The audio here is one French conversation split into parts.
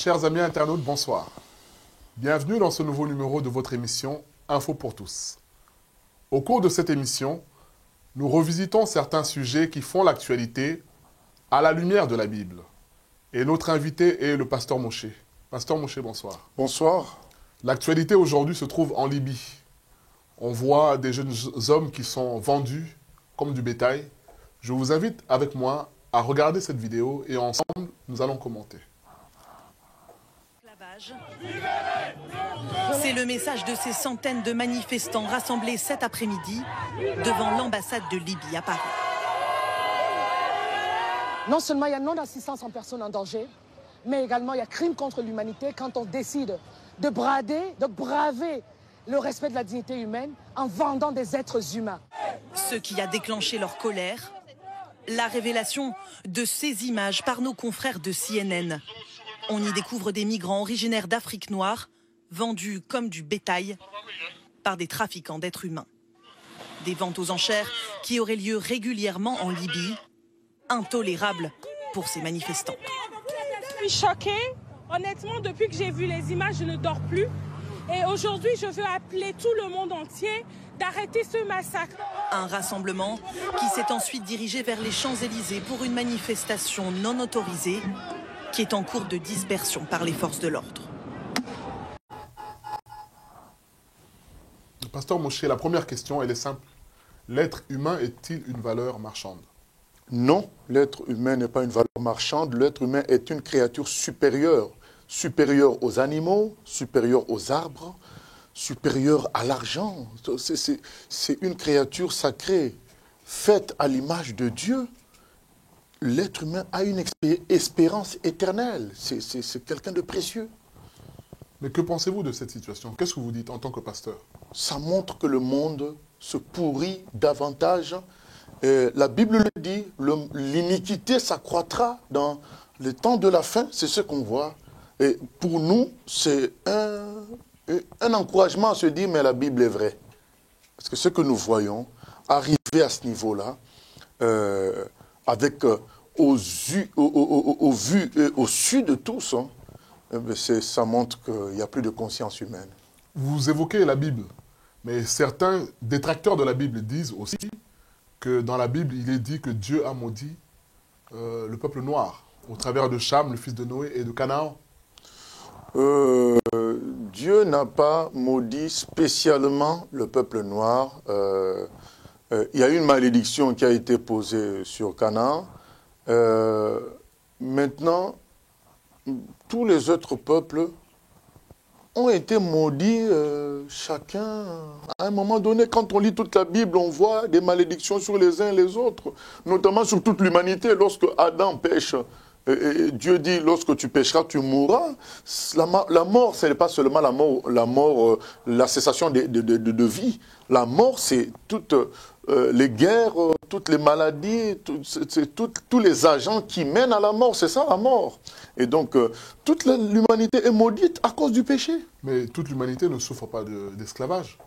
Chers amis internautes, bonsoir. Bienvenue dans ce nouveau numéro de votre émission Info pour tous. Au cours de cette émission, nous revisitons certains sujets qui font l'actualité à la lumière de la Bible. Et notre invité est le pasteur Moshe. Pasteur Moshe, bonsoir. Bonsoir. L'actualité aujourd'hui se trouve en Libye. On voit des jeunes hommes qui sont vendus comme du bétail. Je vous invite avec moi à regarder cette vidéo et ensemble, nous allons commenter. C'est le message de ces centaines de manifestants rassemblés cet après-midi devant l'ambassade de Libye à Paris. Non seulement il y a non-assistance en personnes en danger, mais également il y a crime contre l'humanité quand on décide de braver le respect de la dignité humaine en vendant des êtres humains. Ce qui a déclenché leur colère, la révélation de ces images par nos confrères de CNN. On y découvre des migrants originaires d'Afrique noire, vendus comme du bétail par des trafiquants d'êtres humains. Des ventes aux enchères qui auraient lieu régulièrement en Libye, intolérables pour ces manifestants. Je suis choquée. Honnêtement, depuis que j'ai vu les images, je ne dors plus. Et aujourd'hui, je veux appeler tout le monde entier d'arrêter ce massacre. Un rassemblement qui s'est ensuite dirigé vers les Champs-Élysées pour une manifestation non autorisée qui est en cours de dispersion par les forces de l'ordre. Pasteur Moshe, la première question, elle est simple. L'être humain est-il une valeur marchande? Non, l'être humain n'est pas une valeur marchande. L'être humain est une créature supérieure. Supérieure aux animaux, supérieure aux arbres, supérieure à l'argent. C'est une créature sacrée, faite à l'image de Dieu. L'être humain a une espérance éternelle. C'est quelqu'un de précieux. Mais que pensez-vous de cette situation? Qu'est-ce que vous dites en tant que pasteur? Ça montre que le monde se pourrit davantage. La Bible le dit, l'iniquité s'accroîtra dans les temps de la fin, c'est ce qu'on voit. Et pour nous, c'est un encouragement à se dire, mais la Bible est vraie. Parce que ce que nous voyons, arriver à ce niveau-là, avec au vu et au su de tous, hein, ça montre qu'il n'y a plus de conscience humaine. Vous évoquez la Bible, mais certains détracteurs de la Bible disent aussi que dans la Bible, il est dit que Dieu a maudit le peuple noir au travers de Cham, le fils de Noé, et de Canaan. Dieu n'a pas maudit spécialement le peuple noir. Il y a une malédiction qui a été posée sur Canaan. Maintenant, tous les autres peuples ont été maudits, chacun. À un moment donné, quand on lit toute la Bible, on voit des malédictions sur les uns et les autres, notamment sur toute l'humanité. Lorsque Adam pêche, Dieu dit, lorsque tu pécheras, tu mourras. La mort, ce n'est pas seulement la cessation de vie. La mort, c'est toutes les guerres, toutes les maladies, tous les agents qui mènent à la mort. C'est ça, la mort. Et donc, toute l'humanité est maudite à cause du péché. Mais toute l'humanité ne souffre pas d'esclavage.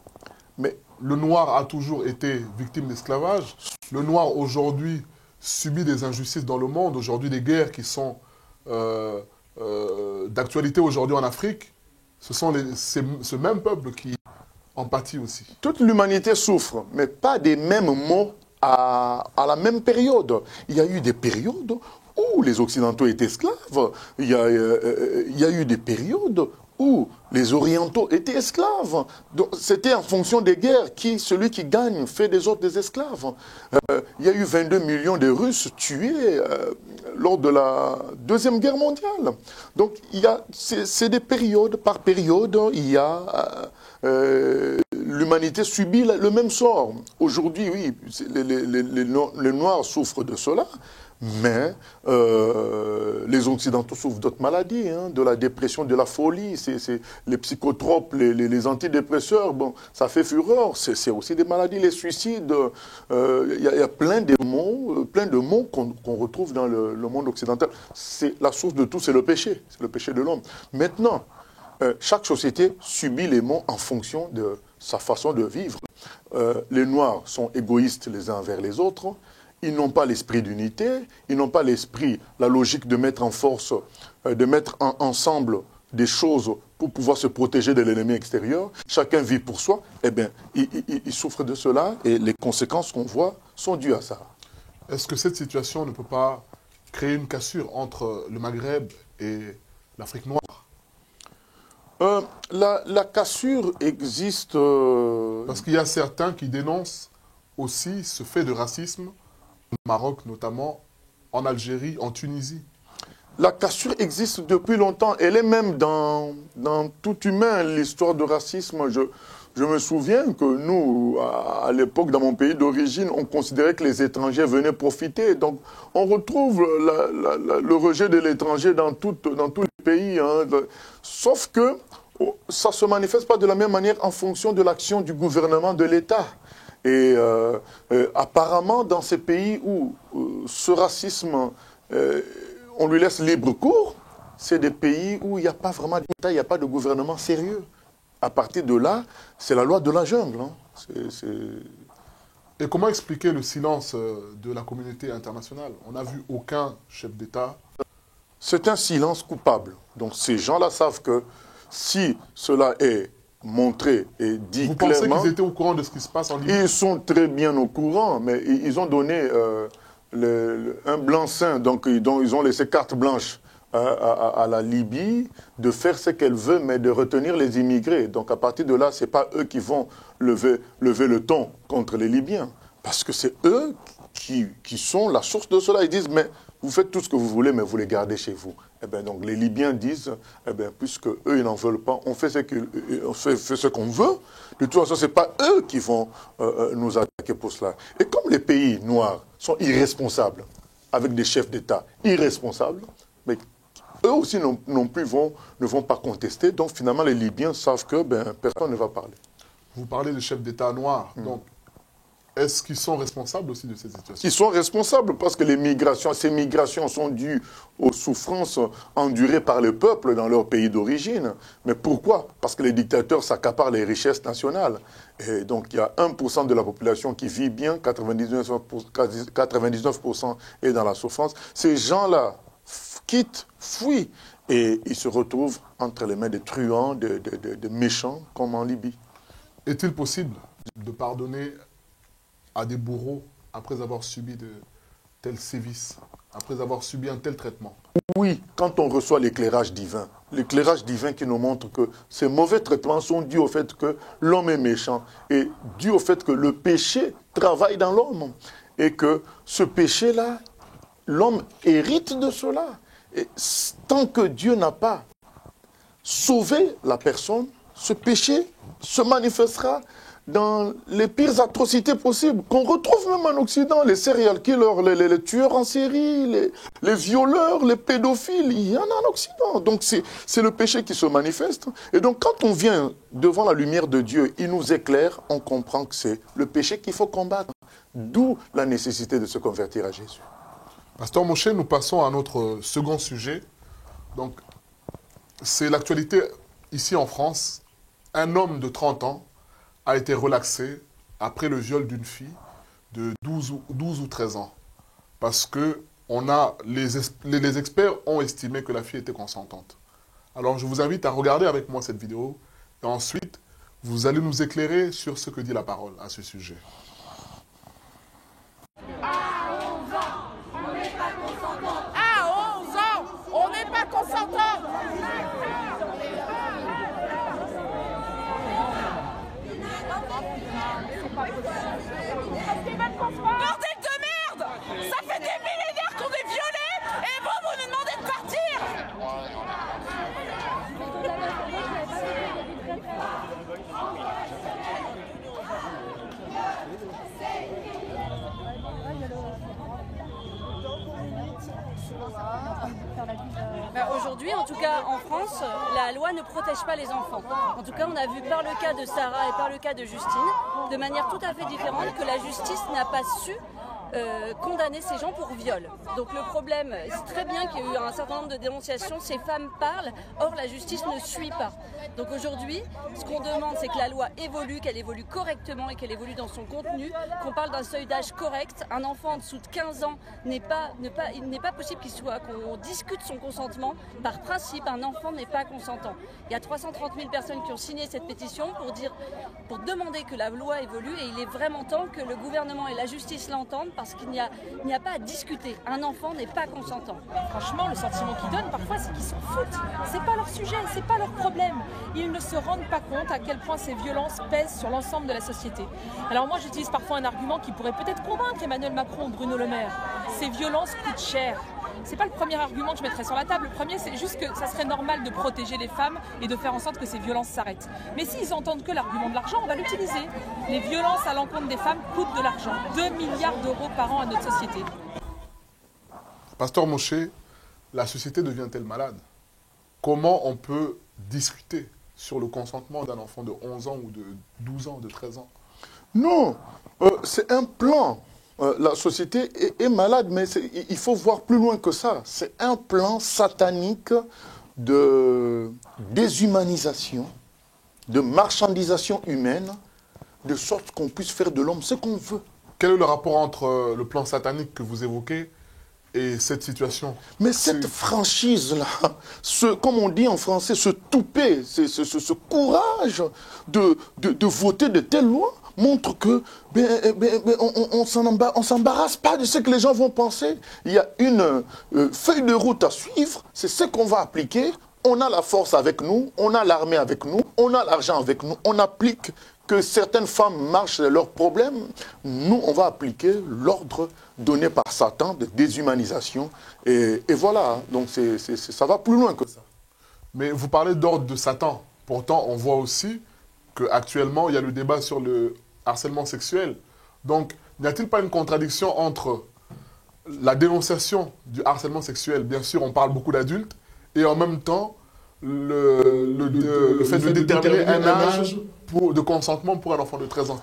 Mais le noir a toujours été victime d'esclavage. Le noir, aujourd'hui, subit des injustices dans le monde. Aujourd'hui, des guerres qui sont d'actualité aujourd'hui en Afrique. Ce sont ce même peuple qui en pâtit aussi. Toute l'humanité souffre, mais pas des mêmes maux à la même période. Il y a eu des périodes où les Occidentaux étaient esclaves. Il y a eu des périodes où les Orientaux étaient esclaves. C'était en fonction des guerres. Celui qui gagne fait des autres des esclaves. Il y a eu 22 millions de Russes tués lors de la Deuxième Guerre mondiale. Donc, c'est des périodes. Par période, l'humanité subit le même sort. Aujourd'hui, oui, les Noirs souffrent de cela. Mais les Occidentaux souffrent d'autres maladies, hein, de la dépression, de la folie, les psychotropes, les antidépresseurs, bon, ça fait fureur, c'est aussi des maladies, les suicides, y a plein de mots qu'on retrouve dans le monde occidental. La source de tout, c'est le péché de l'homme. Maintenant, chaque société subit les maux en fonction de sa façon de vivre. Les Noirs sont égoïstes les uns envers les autres. ils n'ont pas l'esprit d'unité, ils n'ont pas l'esprit, la logique de mettre en force, de mettre ensemble des choses pour pouvoir se protéger de l'ennemi extérieur. Chacun vit pour soi. Eh bien, ils souffrent de cela et les conséquences qu'on voit sont dues à ça. Est-ce que cette situation ne peut pas créer une cassure entre le Maghreb et l'Afrique noire? La cassure existe... Parce qu'il y a certains qui dénoncent aussi ce fait de racisme au Maroc, notamment en Algérie, en Tunisie. La cassure existe depuis longtemps. Elle est même dans tout humain, l'histoire de racisme. Je me souviens que nous, à l'époque, dans mon pays d'origine, on considérait que les étrangers venaient profiter. Donc, on retrouve le rejet de l'étranger dans tous les pays. Hein. Sauf que ça ne se manifeste pas de la même manière en fonction de l'action du gouvernement de l'État. Et apparemment, dans ces pays où ce racisme, on lui laisse libre cours, c'est des pays où il n'y a pas vraiment d'État, il n'y a pas de gouvernement sérieux. À partir de là, c'est la loi de la jungle. Hein. Et comment expliquer le silence de la communauté internationale? On n'a vu aucun chef d'État. C'est un silence coupable. Donc ces gens-là savent que si cela est montré et dit Vous clairement... Vous pensez qu'ils étaient au courant de ce qui se passe en Libye? Ils sont très bien au courant, mais ils ont donné un blanc-seing, donc ils ont laissé carte blanche à la Libye de faire ce qu'elle veut, mais de retenir les immigrés. Donc à partir de là, ce n'est pas eux qui vont lever le ton contre les Libyens, parce que c'est eux qui sont la source de cela. Ils disent, mais vous faites tout ce que vous voulez, mais vous les gardez chez vous. Eh bien, donc les Libyens disent, eh bien, puisque eux ils n'en veulent pas, on fait ce qu'on veut. De toute façon, ce n'est pas eux qui vont nous attaquer pour cela. Et comme les pays noirs sont irresponsables, avec des chefs d'État irresponsables, mais eux aussi non plus ne vont pas contester. Donc finalement, les Libyens savent que personne ne va parler. Vous parlez de chefs d'État noirs. Donc, est-ce qu'ils sont responsables aussi de cette situation? Ils sont responsables parce que ces migrations sont dues aux souffrances endurées par le peuple dans leur pays d'origine. Mais pourquoi? Parce que les dictateurs s'accaparent les richesses nationales. Et donc il y a 1% de la population qui vit bien, 99% est dans la souffrance. Ces gens-là quittent, fuient, et ils se retrouvent entre les mains des truands, de méchants, comme en Libye. Est-il possible de pardonner à des bourreaux après avoir subi de tels sévices, après avoir subi un tel traitement? Oui, quand on reçoit l'éclairage divin qui nous montre que ces mauvais traitements sont dus au fait que l'homme est méchant et dus au fait que le péché travaille dans l'homme et que ce péché-là, l'homme hérite de cela. Et tant que Dieu n'a pas sauvé la personne, ce péché se manifestera dans les pires atrocités possibles, qu'on retrouve même en Occident, les serial killers, les tueurs en série, les violeurs, les pédophiles, il y en a en Occident. Donc c'est le péché qui se manifeste. Et donc quand on vient devant la lumière de Dieu, il nous éclaire, on comprend que c'est le péché qu'il faut combattre. D'où la nécessité de se convertir à Jésus. Pasteur Moshe, nous passons à notre second sujet. Donc, c'est l'actualité ici en France. Un homme de 30 ans a été relaxé après le viol d'une fille de 12 ou 13 ans. Parce que les experts ont estimé que la fille était consentante. Alors je vous invite à regarder avec moi cette vidéo et ensuite vous allez nous éclairer sur ce que dit la parole à ce sujet. À 11 ans, on n'est pas consentant. À 11 ans, on n'est pas consentant. Bordel de merde! Ça fait des millénaires qu'on est violés et vous nous demandez de partir! Aujourd'hui, en tout cas en France, la loi ne protège pas les enfants. En tout cas, on a vu par le cas de Sarah et par le cas de Justine, de manière tout à fait différente, que la justice n'a pas su condamner ces gens pour viol. Donc le problème, c'est très bien qu'il y ait eu un certain nombre de dénonciations, ces femmes parlent, or la justice ne suit pas. Donc aujourd'hui, ce qu'on demande, c'est que la loi évolue, qu'elle évolue correctement et qu'elle évolue dans son contenu, qu'on parle d'un seuil d'âge correct. Un enfant en dessous de 15 ans il n'est pas possible qu'on discute son consentement. Par principe, un enfant n'est pas consentant. Il y a 330 000 personnes qui ont signé cette pétition pour demander que la loi évolue, et il est vraiment temps que le gouvernement et la justice l'entendent, parce qu'il n'y a pas à discuter. Un enfant n'est pas consentant. Franchement, le sentiment qu'ils donnent parfois, c'est qu'ils s'en foutent. C'est pas leur sujet, c'est pas leur problème. Ils ne se rendent pas compte à quel point ces violences pèsent sur l'ensemble de la société. Alors moi, j'utilise parfois un argument qui pourrait peut-être convaincre Emmanuel Macron ou Bruno Le Maire. Ces violences coûtent cher. C'est pas le premier argument que je mettrais sur la table. Le premier, c'est juste que ça serait normal de protéger les femmes et de faire en sorte que ces violences s'arrêtent. Mais s'ils entendent que l'argument de l'argent, on va l'utiliser. Les violences à l'encontre des femmes coûtent de l'argent. 2 milliards d'euros par an à notre société. Pasteur Moshe, la société devient-elle malade? Comment on peut discuter sur le consentement d'un enfant de 11 ans ou de 12 ans, de 13 ans? Non, c'est un plan. La société est malade, mais il faut voir plus loin que ça. C'est un plan satanique de déshumanisation, de marchandisation humaine, de sorte qu'on puisse faire de l'homme ce qu'on veut. Quel est le rapport entre le plan satanique que vous évoquez et cette situation? Mais cette franchise-là, comme on dit en français, ce toupet, ce courage de voter de telles lois, montre que on s'embarrasse pas de ce que les gens vont penser. Il y a une feuille de route à suivre, c'est ce qu'on va appliquer. On a la force avec nous, on a l'armée avec nous, on a l'argent avec nous, on applique. Que certaines femmes marchent leurs problèmes, nous, on va appliquer l'ordre donné par Satan de déshumanisation. Et voilà, donc ça va plus loin que ça. Mais vous parlez d'ordre de Satan. Pourtant, on voit aussi qu'actuellement, il y a le débat sur le harcèlement sexuel. Donc, n'y a-t-il pas une contradiction entre la dénonciation du harcèlement sexuel? Bien sûr, on parle beaucoup d'adultes, et en même temps, le fait de déterminer un âge de consentement pour un enfant de 13 ans.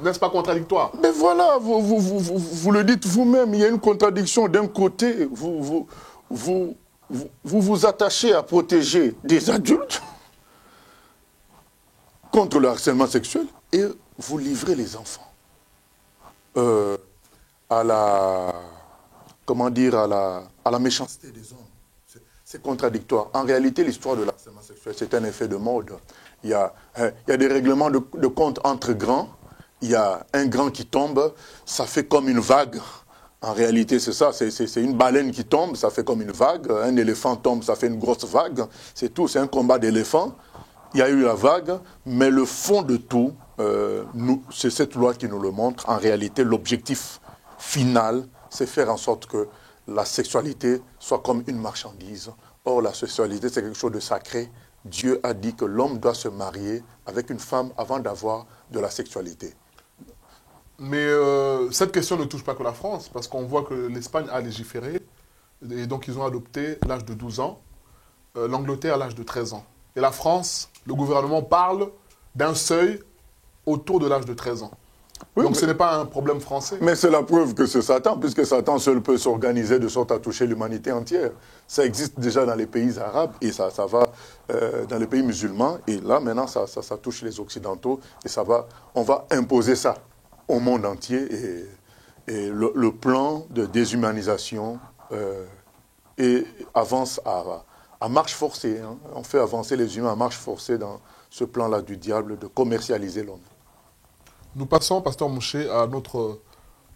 N'est-ce pas contradictoire? Mais voilà, vous le dites vous-même, il y a une contradiction. D'un côté, vous attachez à protéger des adultes contre le harcèlement sexuel, et vous livrez les enfants à la méchanceté des hommes. C'est contradictoire. En réalité, l'histoire de l'harcèlement sexuel, c'est un effet de mode. Il y a des règlements de compte entre grands. Il y a un grand qui tombe, ça fait comme une vague. En réalité, c'est ça. C'est une baleine qui tombe, ça fait comme une vague. Un éléphant tombe, ça fait une grosse vague. C'est tout. C'est un combat d'éléphants. Il y a eu la vague, mais le fond de tout, c'est cette loi qui nous le montre. En réalité, l'objectif final, c'est faire en sorte que la sexualité soit comme une marchandise. Or, la sexualité, c'est quelque chose de sacré. Dieu a dit que l'homme doit se marier avec une femme avant d'avoir de la sexualité. Mais cette question ne touche pas que la France, parce qu'on voit que l'Espagne a légiféré, et donc ils ont adopté l'âge de 12 ans, l'Angleterre à l'âge de 13 ans. Et la France, le gouvernement parle d'un seuil autour de l'âge de 13 ans. Oui, donc ce n'est pas un problème français. Mais c'est la preuve que c'est Satan, puisque Satan seul peut s'organiser de sorte à toucher l'humanité entière. Ça existe déjà dans les pays arabes et ça va dans les pays musulmans. Et là, maintenant, ça touche les Occidentaux et on va imposer ça au monde entier. Et le plan de déshumanisation avance à marche forcée. Hein. On fait avancer les humains à marche forcée dans ce plan-là du diable de commercialiser l'homme. Nous passons, Pasteur Moshe, à notre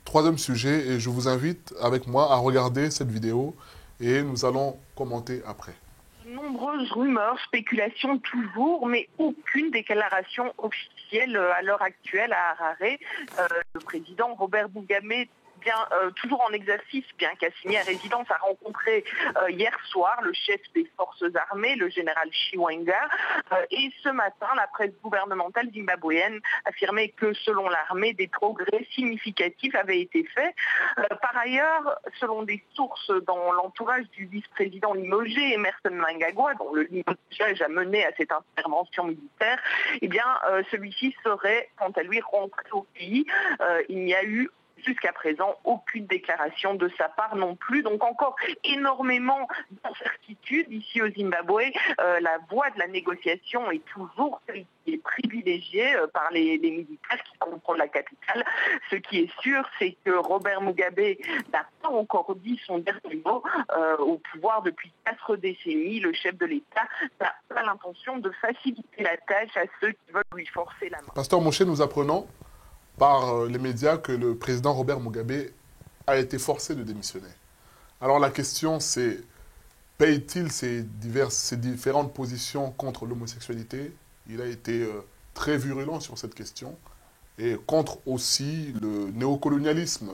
troisième sujet et je vous invite avec moi à regarder cette vidéo et nous allons commenter après. Nombreuses rumeurs, spéculations toujours, mais aucune déclaration officielle à l'heure actuelle à Harare. Le président Robert Mugabe, toujours en exercice, bien qu'à signé à résidence, a rencontré hier soir le chef des forces armées, le général Chiwenga. Et ce matin, la presse gouvernementale zimbabwéenne affirmait que selon l'armée, des progrès significatifs avaient été faits. Par ailleurs, selon des sources dans l'entourage du vice-président limogé, Emerson Mnangagwa, dont le limogage a mené à cette intervention militaire, celui-ci serait, quant à lui, rentré au pays. Il n'y a eu jusqu'à présent, aucune déclaration de sa part non plus. Donc encore énormément d'incertitudes ici au Zimbabwe. La voie de la négociation est toujours celle qui est privilégiée par les militaires qui contrôlent la capitale. Ce qui est sûr, c'est que Robert Mugabe n'a pas encore dit son dernier mot. Au pouvoir depuis 4 décennies, le chef de l'État n'a pas l'intention de faciliter la tâche à ceux qui veulent lui forcer la main. Pasteur Moshe, nous apprenons par les médias que le président Robert Mugabe a été forcé de démissionner. Alors la question c'est, paye-t-il ces différentes positions contre l'homosexualité? Il a été très virulent sur cette question et contre aussi le néocolonialisme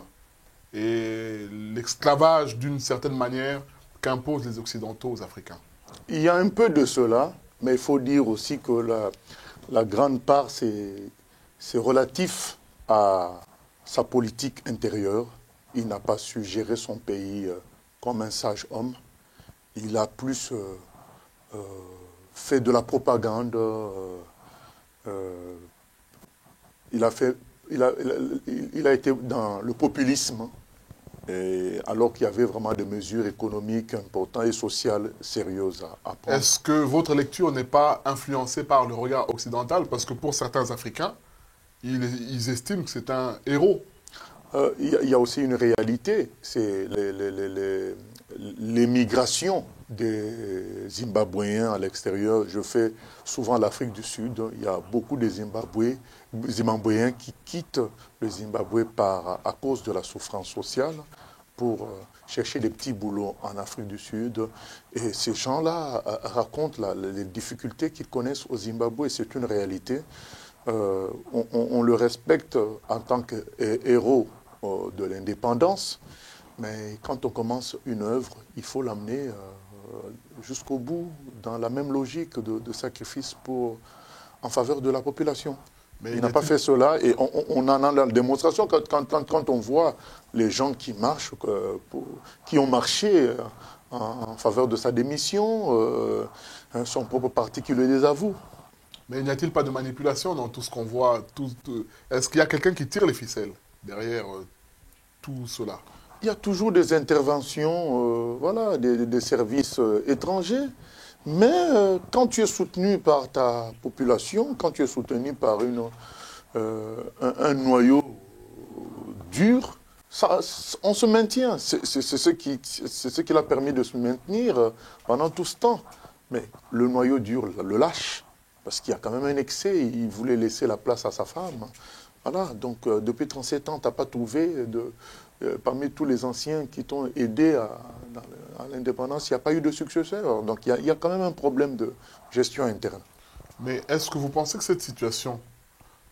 et l'esclavage d'une certaine manière qu'imposent les Occidentaux aux Africains. Il y a un peu de cela, mais il faut dire aussi que la grande part, c'est relatif à sa politique intérieure. Il n'a pas su gérer son pays comme un sage homme. Il a plus fait de la propagande. Il a été dans le populisme, alors qu'il y avait vraiment des mesures économiques importantes et sociales sérieuses à prendre. Est-ce que votre lecture n'est pas influencée par le regard occidental? Parce que pour certains Africains, ils estiment que c'est un héros. Il y a aussi une réalité, c'est l'émigration des Zimbabwéens à l'extérieur. Je fais souvent l'Afrique du Sud. Il y a beaucoup de Zimbabwéens qui quittent le Zimbabwe à cause de la souffrance sociale pour chercher des petits boulots en Afrique du Sud. Et ces gens-là racontent les difficultés qu'ils connaissent au Zimbabwe. C'est une réalité. On le respecte en tant que héros de l'indépendance, mais quand on commence une œuvre, il faut l'amener jusqu'au bout, dans la même logique de sacrifice en faveur de la population. Mais il n'a pas fait cela, et on en a la démonstration quand on voit les gens qui marchent, qui ont marché en faveur de sa démission, son propre parti qui le désavoue. Mais n'y a-t-il pas de manipulation dans tout ce qu'on voit? Est-ce qu'il y a quelqu'un qui tire les ficelles derrière tout cela? Il y a toujours des interventions, voilà, des services étrangers. Mais quand tu es soutenu par ta population, quand tu es soutenu par un noyau dur, on se maintient. C'est ce qui l'a permis de se maintenir pendant tout ce temps. Mais le noyau dur le lâche. Parce qu'il y a quand même un excès, il voulait laisser la place à sa femme. Voilà, donc depuis 37 ans, tu n'as pas trouvé, parmi tous les anciens qui t'ont aidé à l'indépendance, il n'y a pas eu de successeur. Donc il y a quand même un problème de gestion interne. Mais est-ce que vous pensez que cette situation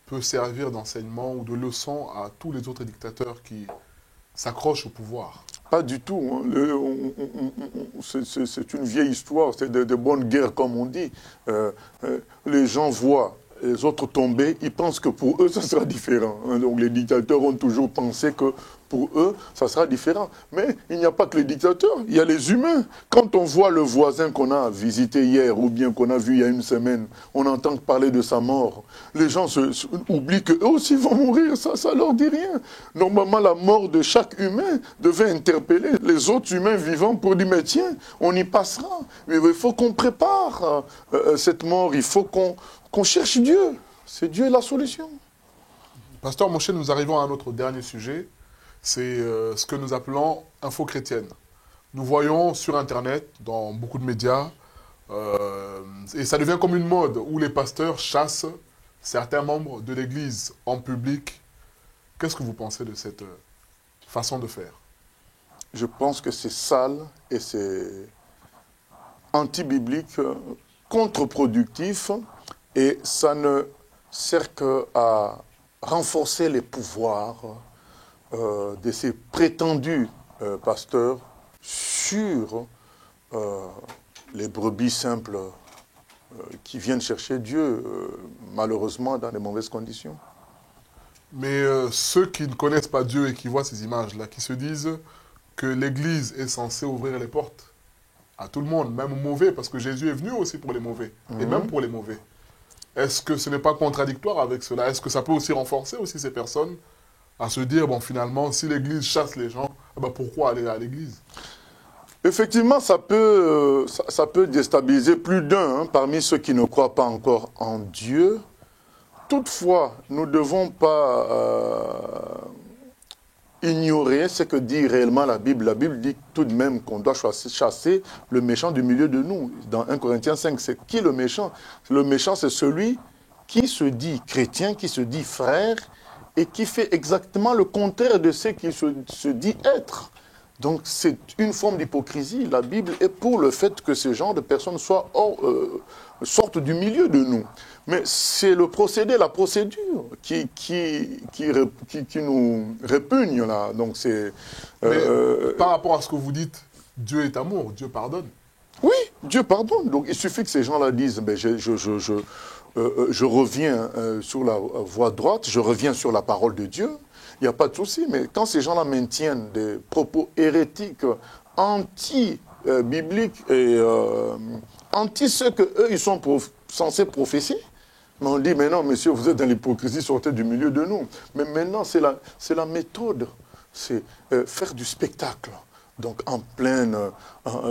peut servir d'enseignement ou de leçon à tous les autres dictateurs qui s'accrochent au pouvoir? Pas du tout. C'est une vieille histoire, c'est de bonnes guerres, comme on dit. Les gens voient les autres tomber, ils pensent que pour eux, ça sera différent. Donc les dictateurs ont toujours pensé que pour eux, ça sera différent. Mais il n'y a pas que les dictateurs, il y a les humains. Quand on voit le voisin qu'on a visité hier ou bien qu'on a vu il y a une semaine, on entend parler de sa mort. Les gens oublient qu'eux aussi vont mourir, ça leur dit rien. Normalement, la mort de chaque humain devait interpeller les autres humains vivants pour dire, mais tiens, on y passera. Mais il faut qu'on prépare cette mort, il faut qu'on cherche Dieu. C'est Dieu la solution. Pasteur Moshe, nous arrivons à notre dernier sujet. C'est ce que nous appelons info chrétienne. Nous voyons sur Internet, dans beaucoup de médias, et ça devient comme une mode où les pasteurs chassent certains membres de l'Église en public. Qu'est-ce que vous pensez de cette façon de faire? Je pense que c'est sale et c'est anti-biblique, contre-productif, et ça ne sert qu'à renforcer les pouvoirs de ces prétendus pasteurs sur les brebis simples qui viennent chercher Dieu, malheureusement dans de mauvaises conditions. Mais ceux qui ne connaissent pas Dieu et qui voient ces images-là, qui se disent que l'Église est censée ouvrir les portes à tout le monde, même aux mauvais, parce que Jésus est venu aussi pour les mauvais, et même pour les mauvais. Est-ce que ce n'est pas contradictoire avec cela? Est-ce que ça peut aussi renforcer aussi ces personnes à se dire, bon, finalement, si l'Église chasse les gens, eh ben, pourquoi aller à l'Église? Effectivement, ça peut déstabiliser plus d'un parmi ceux qui ne croient pas encore en Dieu. Toutefois, nous ne devons pas ignorer ce que dit réellement la Bible. La Bible dit tout de même qu'on doit chasser le méchant du milieu de nous. Dans 1 Corinthiens 5, c'est qui le méchant? Le méchant, c'est celui qui se dit chrétien, qui se dit frère, et qui fait exactement le contraire de ce qu'il se dit être. Donc c'est une forme d'hypocrisie. La Bible est pour le fait que ce genre de personnes sortent du milieu de nous. Mais c'est le procédé, la procédure qui nous répugne là. Donc c'est. Par rapport à ce que vous dites, Dieu est amour, Dieu pardonne. Oui, Dieu pardonne. Donc il suffit que ces gens-là disent, ben, je reviens sur la voie droite, je reviens sur la parole de Dieu. Il n'y a pas de souci, mais quand ces gens-là maintiennent des propos hérétiques, anti-bibliques et anti ce qu'eux, ils sont censés prophétiser, mais on dit, mais non, monsieur, vous êtes dans l'hypocrisie, sortez du milieu de nous. Mais maintenant, c'est la méthode, c'est faire du spectacle. Donc, en pleine,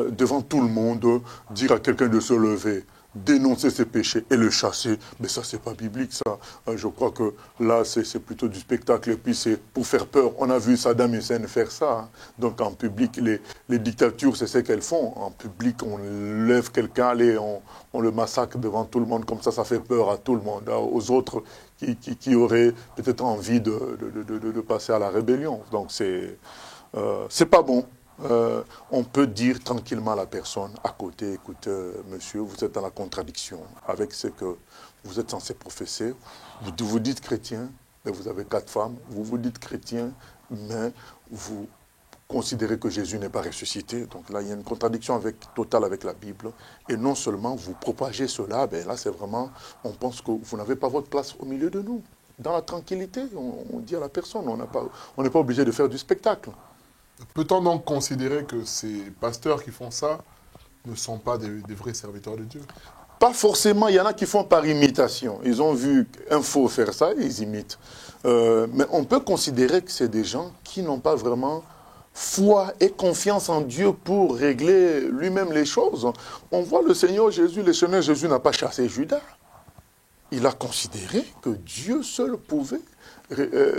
devant tout le monde, dire à quelqu'un de se lever, dénoncer ses péchés et le chasser, mais ça, c'est pas biblique, ça. Je crois que là, c'est plutôt du spectacle, et puis c'est pour faire peur. On a vu Saddam Hussein faire ça. Hein. Donc, en public, les dictatures, c'est ce qu'elles font. En public, on lève quelqu'un, on le massacre devant tout le monde, comme ça fait peur à tout le monde, aux autres qui auraient peut-être envie de passer à la rébellion. Donc, c'est pas bon. On peut dire tranquillement à la personne à côté, écoute, monsieur, vous êtes dans la contradiction avec ce que vous êtes censé professer. Vous vous dites chrétien, mais vous avez 4 femmes. Vous vous dites chrétien, mais vous considérez que Jésus n'est pas ressuscité. Donc là, il y a une contradiction totale avec la Bible. Et non seulement vous propagez cela, ben là, c'est vraiment, on pense que vous n'avez pas votre place au milieu de nous. Dans la tranquillité, on dit à la personne, on n'est pas obligé de faire du spectacle. Peut-on donc considérer que ces pasteurs qui font ça ne sont pas des vrais serviteurs de Dieu? Pas forcément, il y en a qui font par imitation. Ils ont vu un faux faire ça, et ils imitent. Mais on peut considérer que c'est des gens qui n'ont pas vraiment foi et confiance en Dieu pour régler lui-même les choses. On voit le Seigneur Jésus, le Seigneur Jésus n'a pas chassé Judas. Il a considéré que Dieu seul pouvait,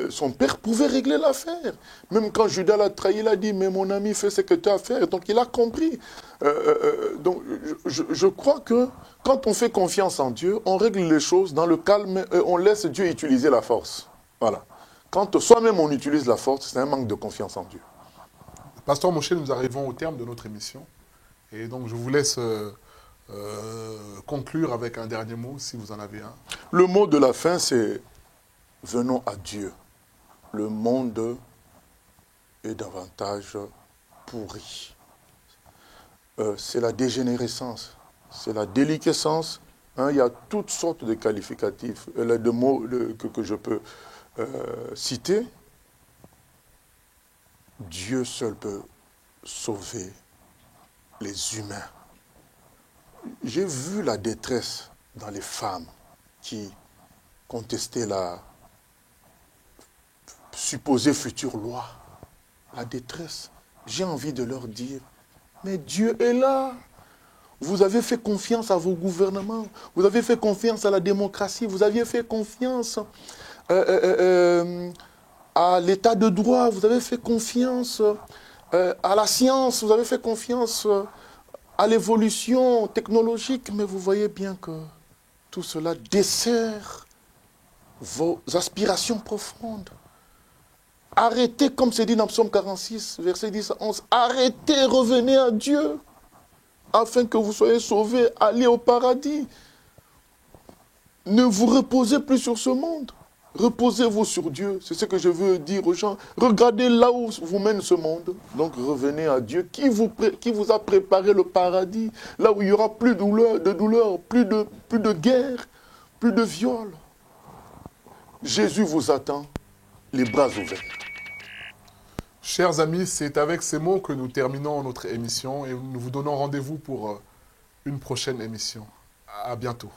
son père pouvait régler l'affaire. Même quand Judas l'a trahi, il a dit, mais mon ami, fais ce que tu as à faire. Donc il a compris. Donc je crois que quand on fait confiance en Dieu, on règle les choses dans le calme et on laisse Dieu utiliser la force. Voilà. Quand soi-même on utilise la force, c'est un manque de confiance en Dieu. Pasteur Moshe, nous arrivons au terme de notre émission. Et donc je vous laisse conclure avec un dernier mot, si vous en avez un. Le mot de la fin, c'est « Venons à Dieu ». Le monde est davantage pourri. C'est la dégénérescence, c'est la déliquescence. Hein, il y a toutes sortes de qualificatifs, de mots que je peux citer. Dieu seul peut sauver les humains. J'ai vu la détresse dans les femmes qui contestaient la supposée future loi. La détresse. J'ai envie de leur dire, mais Dieu est là. Vous avez fait confiance à vos gouvernements. Vous avez fait confiance à la démocratie. Vous aviez fait confiance à l'état de droit. Vous avez fait confiance à la science. Vous avez fait confiance à l'évolution technologique, mais vous voyez bien que tout cela dessert vos aspirations profondes. Arrêtez, comme c'est dit dans Psaume 46, verset 10 à 11, arrêtez, revenez à Dieu, afin que vous soyez sauvés, allez au paradis. Ne vous reposez plus sur ce monde. Reposez-vous sur Dieu. C'est ce que je veux dire aux gens. Regardez là où vous mène ce monde. Donc revenez à Dieu qui vous a préparé le paradis. Là où il n'y aura plus de douleur, plus de guerre, plus de viol. Jésus vous attend, les bras ouverts. Chers amis, c'est avec ces mots que nous terminons notre émission et nous vous donnons rendez-vous pour une prochaine émission. À bientôt.